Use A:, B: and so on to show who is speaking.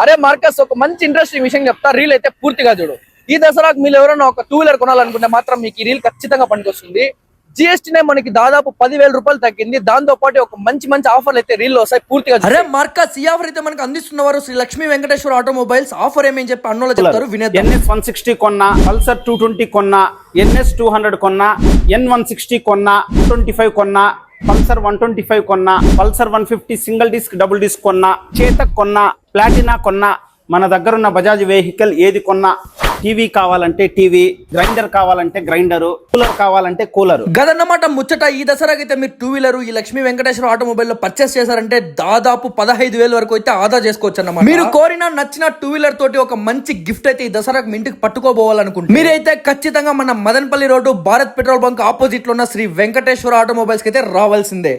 A: అరే మార్కస్, ఒక మంచి ఇంట్రెస్టింగ్ విషయం చెప్తా, రీల్ అయితే పూర్తిగా చూడు. ఈ దసరాకు మీరు ఎవరైనా ఒక 2 వీలర్ కొనాలనుకుంటే మాత్రం మీకు ఈ రీల్ ఖచ్చితంగా పనికొస్తుంది. జిఎస్టీనే మనకి దాదాపు 10,000 రూపాయలు తగ్గింది. దాంతో పాటు ఒక మంచి మంచి ఆఫర్లు అయితే రీల్ వస్తాయి. పూర్తిగా
B: అరే మార్కస్, ఈ ఆఫర్ అయితే మనకు అందిస్తున్నవారు శ్రీ లక్ష్మీ వెంకటేశ్వర ఆటోమొబైల్స్. ఆఫర్ ఏమేం చెప్పి అన్నోళ్ళు చెప్తారు, వినేద్దాం.
C: NS 160 కొన్నా, పల్సర్ 220 కొన్నా, NS 200 కొన్నా, N 160 కొన్నా, 25 కొన్నా, పల్సర్ 125 కొన్నా, Pulsar 150 single disc double disc కొన్నా, చేతక్ కొన్నా, ప్లాటినా కొన్నా, మన దగ్గర ఉన్న బజాజ్ వెహికల్ ఏది కొన్నా, టీవీ కావాలంటే టీవీ, గ్రైండర్ కావాలంటే గ్రైండరు, కూలర్ కావాలంటే కూలరు.
B: గదన్నమాట ముచ్చట. ఈ దసరాకైతే మీరు 2 వీలర్ ఈ లక్ష్మీ వెంకటేశ్వర ఆటోమొబైల్ లో పర్చేస్ చేశారంటే దాదాపు 15,000 వరకు అయితే ఆదా చేసుకోవచ్చు అన్నమాట. మీరు కోరిన నచ్చిన 2 వీలర్ తోటి ఒక మంచి గిఫ్ట్ అయితే ఈ దసరాకు మీ ఇంటికి పట్టుకోబోవాలనుకుంటే మీరైతే ఖచ్చితంగా మన Madanapalle road Bharat petrol bunk opposite లో ఉన్న శ్రీ వెంకటేశ్వర ఆటోమొబైల్స్ కి అయితే రావాల్సిందే.